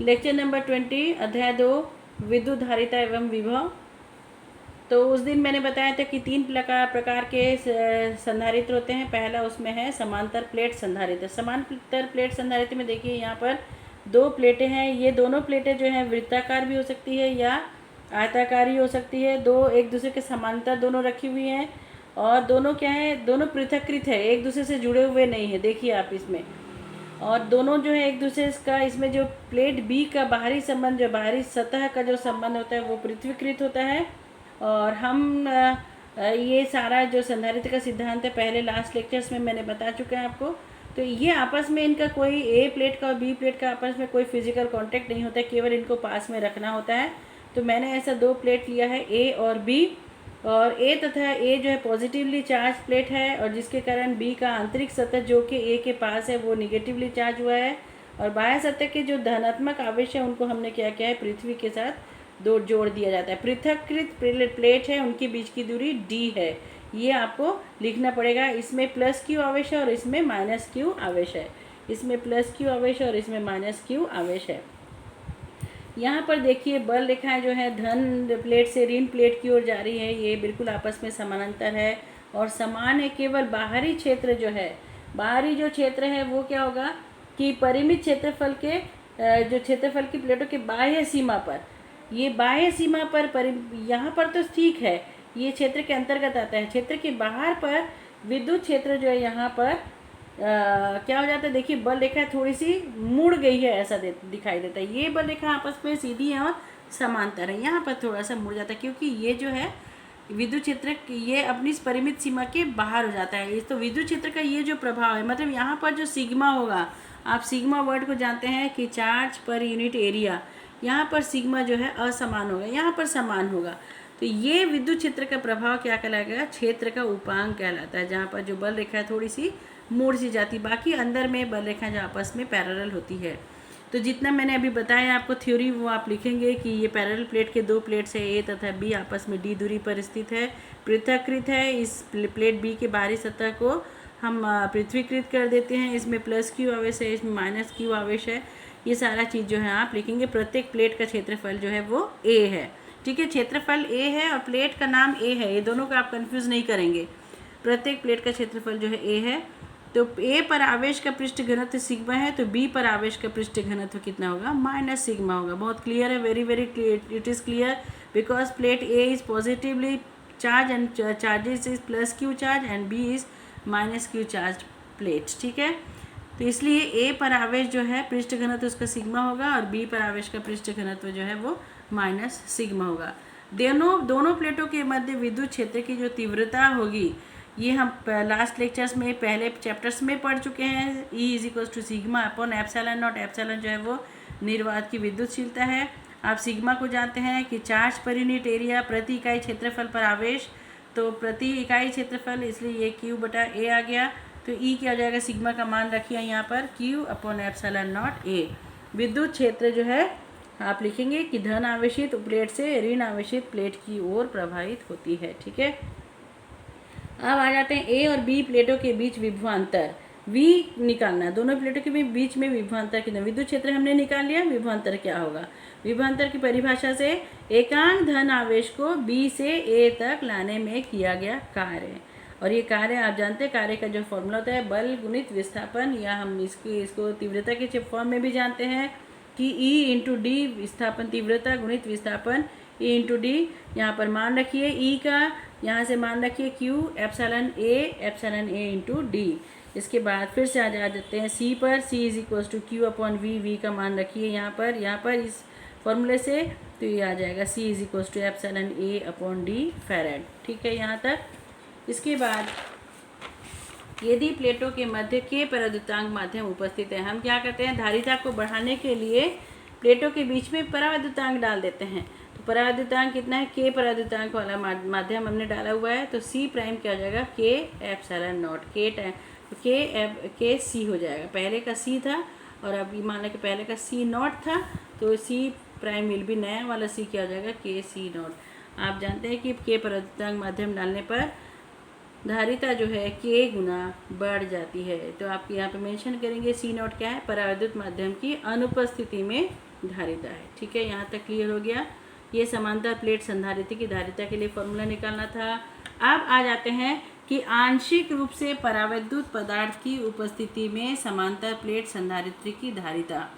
Lecture number 20, अध्याय 2, विद्युत धारिता एवं विभव। तो उस दिन मैंने बताया था कि 3 प्रकार के संधारित्र होते हैं। पहला उसमें है समांतर प्लेट संधारित्र। समांतर प्लेट संधारित्र में देखिए यहाँ पर 2 प्लेटें हैं। ये दोनों प्लेटें जो हैं वृत्ताकार भी हो सकती है या आयताकार ही हो सकती है। दो एक दूसरे के समांतर दोनों रखी हुई हैं और दोनों क्या है, दोनों पृथक्कृत है, एक दूसरे से जुड़े हुए नहीं है। देखिए आप इसमें, और दोनों जो है एक दूसरे का, इसमें जो प्लेट बी का बाहरी संबंध, जो बाहरी सतह का जो संबंध होता है वो पृथ्वीकृत होता है। और हम ये सारा जो संधारित्र का सिद्धांत है पहले लास्ट लेक्चर्स में मैंने बता चुका है आपको। तो ये आपस में इनका कोई ए प्लेट का और बी प्लेट का आपस में कोई फिजिकल कांटेक्ट नहीं होता है, केवल इनको पास में रखना होता है। तो मैंने ऐसा 2 प्लेट लिया है, ए और बी, और ए तथा ए जो है पॉजिटिवली चार्ज प्लेट है और जिसके कारण बी का आंतरिक सतह जो कि ए के पास है वो निगेटिवली चार्ज हुआ है। और बाह्य सतह के जो धनात्मक आवेश है उनको हमने क्या किया है, पृथ्वी के साथ जोड़ दिया जाता है। पृथक्कृत प्लेट है, उनके बीच की दूरी डी है, ये आपको लिखना पड़ेगा। इसमें प्लस क्यू आवेश है और इसमें माइनस क्यू आवेश है। इसमें प्लस क्यू आवेश है और इसमें माइनस क्यू आवेश है। यहाँ पर देखिए बल रेखाएं जो है धन प्लेट से ऋण प्लेट की ओर जा रही है, ये बिल्कुल आपस में समानांतर है और समान है। केवल बाहरी क्षेत्र जो है, बाहरी जो क्षेत्र है वो क्या होगा कि परिमित क्षेत्रफल के जो क्षेत्रफल की प्लेटों के बाह्य सीमा पर, ये बाह्य सीमा पर यहाँ पर तो ठीक है, ये क्षेत्र के अंतर्गत आता है। क्षेत्र के बाहर पर विद्युत क्षेत्र जो है यहाँ पर क्या हो जाता है, देखिए बल रेखा थोड़ी सी मुड़ गई है, ऐसा दिखाई देता है। ये बल रेखा आपस में सीधी है और समांतर है, यहाँ पर थोड़ा सा मुड़ जाता है क्योंकि ये जो है विद्युत क्षेत्र ये अपनी परिमित सीमा के बाहर हो जाता है। तो विद्युत क्षेत्र का ये जो प्रभाव है, मतलब यहाँ पर जो सिग्मा होगा, आप सिग्मा वर्ड को जानते हैं कि चार्ज पर यूनिट एरिया, यहाँ पर सिग्मा जो है असमान होगा, यहाँ पर समान होगा। तो ये विद्युत क्षेत्र का प्रभाव क्या कहलाएगा, क्षेत्र का उपांग कहलाता है, जहाँ पर जो बल रेखा थोड़ी सी मोड़ सी जाती, बाकी अंदर में बल रेखा जो आपस में पैरेलल होती है। तो जितना मैंने अभी बताया आपको थ्योरी, वो आप लिखेंगे कि ये पैरेलल प्लेट के 2 प्लेट से ए तथा बी आपस में डी दूरी पर स्थित है, पृथक्कृत है। इस प्लेट बी के बाहरी सतह को हम पृथ्वीकृत कर देते हैं। इसमें प्लस क्यू आवेश है, इसमें माइनस क्यू आवेश है। ये सारा चीज़ जो है आप लिखेंगे। प्रत्येक प्लेट का क्षेत्रफल जो है वो ए है, ठीक है। क्षेत्रफल ए है और प्लेट का नाम ए है, ये दोनों का आप कन्फ्यूज़ नहीं करेंगे। प्रत्येक प्लेट का क्षेत्रफल जो है ए है। तो ए पर आवेश का पृष्ठ घनत्व सिग्मा है, तो बी पर आवेश का पृष्ठ घनत्व कितना होगा, माइनस सिग्मा होगा। बहुत क्लियर है, very very clear, it is clear, because plate A is positively charge and charges is plus Q charge and B is minus Q charge plate, ठीक है। तो इसलिए ए पर आवेश जो है पृष्ठ घनत्व उसका सिग्मा होगा और बी पर आवेश का पृष्ठ घनत्व जो है वो माइनस सिग्मा होगा। दोनों प्लेटों के मध्य विद्युत क्षेत्र की जो तीव्रता होगी, ये हम लास्ट लेक्चर्स में पहले चैप्टर्स में पढ़ चुके हैं। E is equal to sigma upon epsilon not. Epsilon जो है वो निर्वात की विद्युतशीलता है। आप सिग्मा को जानते हैं कि चार्ज पर यूनिट एरिया, प्रति इकाई क्षेत्रफल पर आवेश, तो प्रति इकाई क्षेत्रफल, इसलिए ये Q बटा A आ गया। तो E क्या हो जाएगा, सिग्मा का मान रखिए यहाँ पर Q upon epsilon not A। विद्युत क्षेत्र जो है आप लिखेंगे कि धन आवेशित प्लेट से ऋण आवेशित प्लेट की ओर प्रभावित होती है, ठीक है। अब आ जाते हैं ए और बी प्लेटों के बीच विभवांतर, V निकालना है। दोनों प्लेटों के बीच में विभवांतर कितना, विद्युत क्षेत्र हमने निकाल लिया, विभवांतर क्या होगा। विभवांतर की परिभाषा से एकांक धन आवेश को B से A तक लाने में किया गया कार्य, और ये कार्य आप जानते हैं, कार्य का जो फॉर्मूला होता है बल गुणित विस्थापन, या हम इसको तीव्रता के फॉर्म में भी जानते हैं कि E इंटू डी, विस्थापन तीव्रता गुणित विस्थापन E इंटू डी। यहाँ पर मान रखिए E का, यहाँ से मान रखिए Q epsilon A into D. इसके बाद फिर से आ जाते हैं C पर, C is equal to Q upon V का मान रखिए यहाँ पर इस फॉर्मूले से, तो ये आ जाएगा C is equal to epsilon A upon D farad, ठीक है यहाँ तक। इसके बाद यदि प्लेटों के मध्य के पराविद्युतांक माध्यम उपस्थित है, हम क्या करते हैं, धारिता को बढ़ाने के लिए प्लेटों के बीच में पराविद्युतांक डाल देते हैं। तो पराविद्युतांक कितना है, के पराविद्युतांक वाला माध्यम हमने डाला हुआ है, तो सी प्राइम क्या हो जाएगा, के एप्सिलॉन नॉट, के सी हो जाएगा। पहले का सी था और अभी मान लें कि पहले का सी नॉट था, तो सी प्राइम विल भी नया वाला सी क्या हो जाएगा, के सी नॉट। आप जानते हैं कि के पराविद्युतांक माध्यम डालने पर धारिता जो है k गुना बढ़ जाती है। तो आप यहाँ पे मेंशन करेंगे C नॉट क्या है, परावैद्युत माध्यम की अनुपस्थिति में धारिता है। ठीक है, यहाँ तक क्लियर हो गया। ये समांतर प्लेट संधारित्र की धारिता के लिए फॉर्मूला निकालना था। अब आ जाते हैं कि आंशिक रूप से परावैद्युत पदार्थ की उपस्थिति में समांतर प्लेट संधारित्र की धारिता।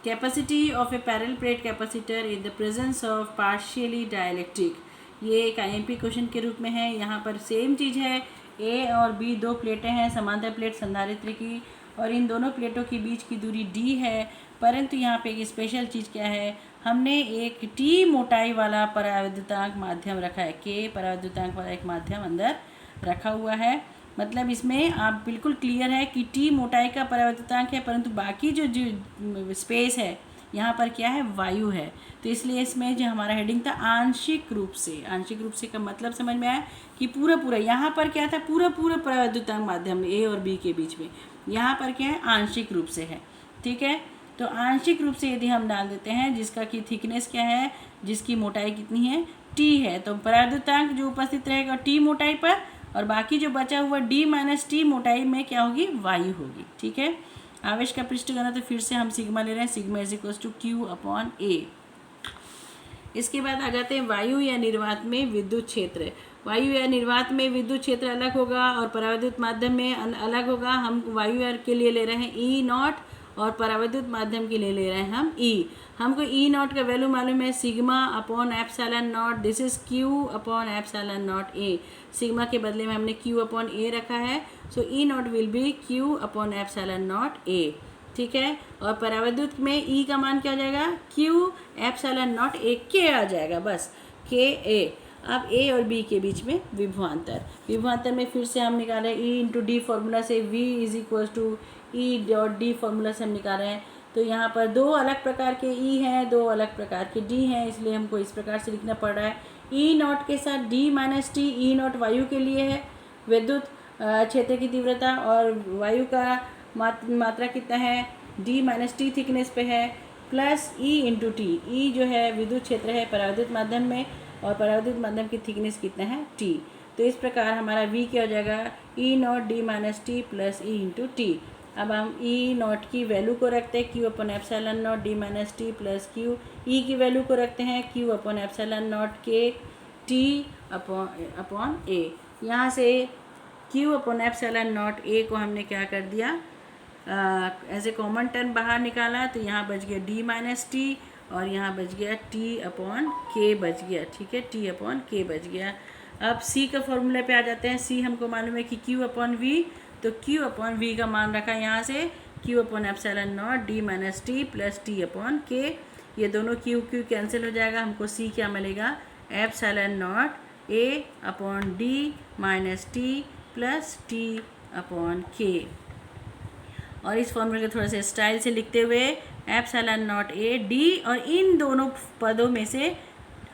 Capacity of A parallel plate capacitor in the presence of partially dielectric. ये एक IMP क्वेश्चन के रूप में है। यहाँ पर सेम चीज़ है, A और B दो प्लेटें हैं समांतर प्लेट संधारित्र की, और इन दोनों प्लेटों के बीच की दूरी D है। परंतु यहाँ पे एक स्पेशल चीज़ क्या है, हमने एक T मोटाई वाला परावैद्युतांक माध्यम रखा है। K परावैद्युतांक वाला एक माध्यम अंदर रखा हुआ है। मतलब इसमें आप बिल्कुल क्लियर है कि T मोटाई का परावैद्युतांक है, परंतु बाकी जो स्पेस है यहाँ पर क्या है, वायु है। तो इसलिए इसमें जो हमारा हेडिंग था आंशिक रूप से का मतलब समझ में आया कि पूरा यहाँ पर क्या था, पूरा परावैद्युतांक माध्यम A और B के बीच में, यहाँ पर क्या है, आंशिक रूप से है। ठीक है, तो आंशिक रूप से यदि हम डाल देते हैं जिसका कि थिकनेस क्या है, जिसकी मोटाई कितनी है, T है, तो परावैद्युतांक जो उपस्थित रहेगा T मोटाई पर, और बाकी जो बचा हुआ D माइनस T मोटाई में क्या होगी, वायु होगी। ठीक है, आवेश का पृष्ठ घनत्व तो फिर से हम सिग्मा ले रहे हैं, sigma is equal to Q/A। इसके बाद आ जाते हैं वायु या निर्वात में विद्युत क्षेत्र। वायु या निर्वात में विद्युत क्षेत्र अलग होगा और परावैद्युत माध्यम में अलग होगा। हम वायु के लिए ले रहे हैं E नॉट और परावैद्युत माध्यम के लिए ले रहे हैं हम E। हमको E नॉट का वैल्यू मालूम है sigma upon epsilon not, this is Q upon epsilon not A। Sigma के बदले में हमने Q अपॉन A रखा है, सो E not will be Q upon epsilon not A। ठीक है, और परावैद्युत में E का मान क्या हो जाएगा, Q epsilon not A, K आ जाएगा, बस KA। अब A और B के बीच में विभवांतर में फिर से हम निकाले E इंटू डी फॉर्मूला से, V is equal to E dot D formula से हम निकाल रहे हैं। तो यहाँ पर दो अलग प्रकार के E हैं, दो अलग प्रकार के D हैं, इसलिए हमको इस प्रकार से लिखना पड़ रहा है। E नॉट के साथ D minus T, E not वायु के लिए है विद्युत क्षेत्र की तीव्रता, और वायु का मात्रा कितना है, D माइनस टी थिकनेस पे है, plus E into T. E जो है विद्युत क्षेत्र है परावैद्युत माध्यम में, और परावैद्युत माध्यम की थिकनेस कितना है, T। तो इस प्रकार हमारा V क्या हो जाएगा, E not D minus T plus E into T. अब हम E नॉट की वैल्यू को रखते हैं Q upon epsilon not D minus T plus Q। E की वैल्यू को रखते हैं Q upon epsilon not K T upon A। यहाँ से Q upon epsilon not A को हमने क्या कर दिया, एज ए कॉमन टर्म बाहर निकाला, तो यहाँ बच गया D माइनस टी और यहाँ बच गया T अपॉन K बच गया। ठीक है, T अपॉन K बच गया। अब C का फॉर्मूले पे आ जाते हैं। C हमको मालूम है कि Q अपॉन V, तो Q अपॉन V का मान रखा है यहाँ से Q upon epsilon not D minus T plus T upon K। ये दोनों Q कैंसिल हो जाएगा, हमको C क्या मिलेगा, epsilon not A upon D minus T plus T upon K। और इस फॉर्मूले को थोड़ा सा स्टाइल से लिखते हुए एप्सिलॉन नॉट A D, और इन दोनों पदों में से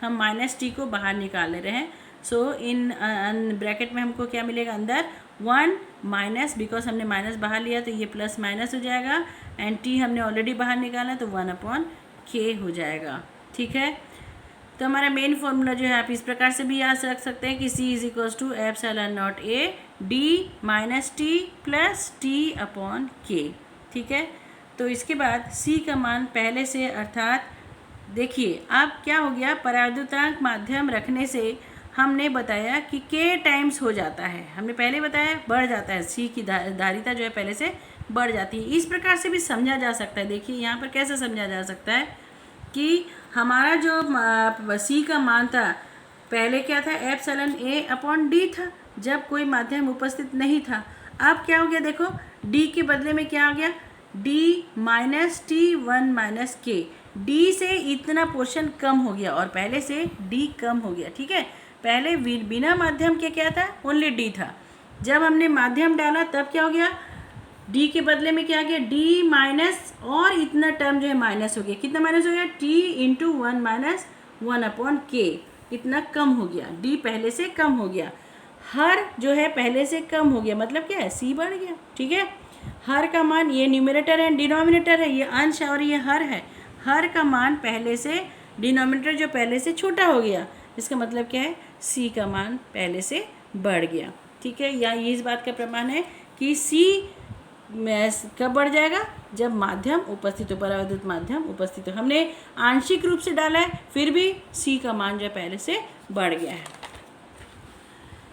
हम माइनस टी को बाहर निकाल ले रहे हैं। सो इन ब्रैकेट में हमको क्या मिलेगा, अंदर 1 माइनस, बिकॉज हमने माइनस बाहर लिया तो ये प्लस माइनस हो जाएगा, एंड टी हमने ऑलरेडी बाहर निकाला तो 1 अपॉन K हो जाएगा। ठीक है, तो हमारा मेन फॉर्मूला जो है आप इस प्रकार से भी याद रख सकते हैं कि C is equal to epsilon not A D minus T plus T upon K। ठीक है, तो इसके बाद C का मान पहले से, अर्थात देखिए अब क्या हो गया, परावैद्युतांक माध्यम रखने से हमने बताया कि K टाइम्स हो जाता है, हमने पहले बताया बढ़ जाता है, C की धारिता जो है पहले से बढ़ जाती है। इस प्रकार से भी समझा जा सकता है। देखिए यहाँ पर कैसे समझा जा सकता है कि हमारा जो C का मान था पहले क्या था, एप्सिलॉन A अपॉन D था, जब कोई माध्यम उपस्थित नहीं था। अब क्या हो गया, देखो D के बदले में क्या आ गया, D minus T 1 minus K। D से इतना पोर्शन कम हो गया और पहले से D कम हो गया। ठीक है, पहले बिना माध्यम के क्या था, ओनली D था, जब हमने माध्यम डाला तब क्या हो गया, D के बदले में क्या आ गया, D माइनस, और इतना टर्म जो है माइनस हो गया, कितना माइनस हो गया, T into 1 minus 1 upon K, इतना कम हो गया, D पहले से कम हो गया, हर जो है पहले से कम हो गया, मतलब क्या है, C बढ़ गया। ठीक है, हर का मान, ये न्यूमरेटर है, डिनोमिनेटर है, ये अंश और ये हर है, हर का मान पहले से, डिनोमिनेटर जो पहले से छोटा हो गया, इसका मतलब क्या है, C का मान पहले से बढ़ गया। ठीक है, या ये इस बात का प्रमाण है कि सी कब बढ़ जाएगा, जब माध्यम उपस्थित हो, परावैद्युत माध्यम उपस्थित हो। हमने आंशिक रूप से डाला है, फिर भी सी का मान जो पहले से बढ़ गया है।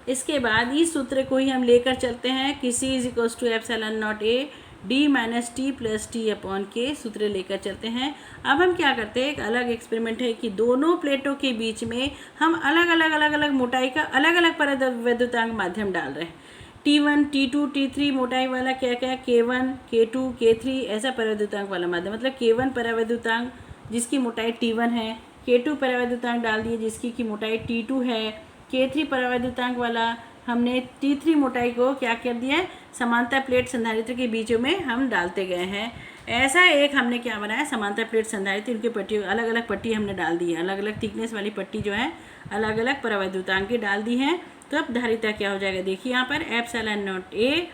इसके बाद इस सूत्र को ही हम लेकर चलते हैं कि C is equals to epsilon naught A D minus T plus T upon K, सूत्र लेकर चलते हैं। अब हम क्या करते हैं, एक अलग एक्सपेरिमेंट है कि दोनों प्लेटों के बीच में हम अलग अलग मोटाई का अलग अलग परावैद्युतांक माध्यम डाल रहे हैं। T1, T2, T3 मोटाई वाला क्या क्या, K1, K2, K3 ऐसा परावैद्युतांक वाला माध्यम, मतलब K1 परावैद्युतांक जिसकी मोटाई T1 है, K2 परावैद्युतांक डाल दिए जिसकी की मोटाई T2 है, K3 परावैद्युतांक वाला हमने T3 मोटाई को क्या कर दिया है, समांतर प्लेट संधारित्र के बीचों में हम डालते गए हैं। ऐसा एक हमने क्या बनाया, समांतर प्लेट संधारित्र, उनके पट्टी अलग अलग पट्टी हमने डाल दी है, अलग अलग थिकनेस वाली पट्टी जो है अलग अलग परावैद्युतांक की डाल दी है। तो अब धारिता क्या हो जाएगा, देखिए यहाँ पर epsilon naught A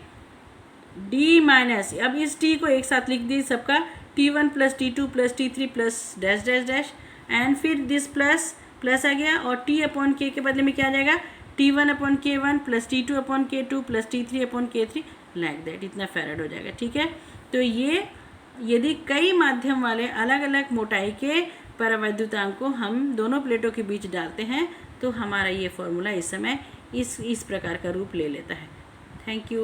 D minus, अब इस टी को एक साथ लिख दी सबका, T1 plus T2 plus T3 plus dash dash dash, and फिर दिस प्लस प्लस आ गया, और T अपॉन के बदले में क्या आ जाएगा, T1 upon K1 plus T2 upon K2 plus T3 upon K3 like that, इतना फैराड हो जाएगा। ठीक है, तो ये यदि कई माध्यम वाले अलग अलग मोटाई के परावैद्युतांक को हम दोनों प्लेटों के बीच डालते हैं तो हमारा ये फॉर्मूला इस समय इस प्रकार का रूप ले लेता है। Thank you.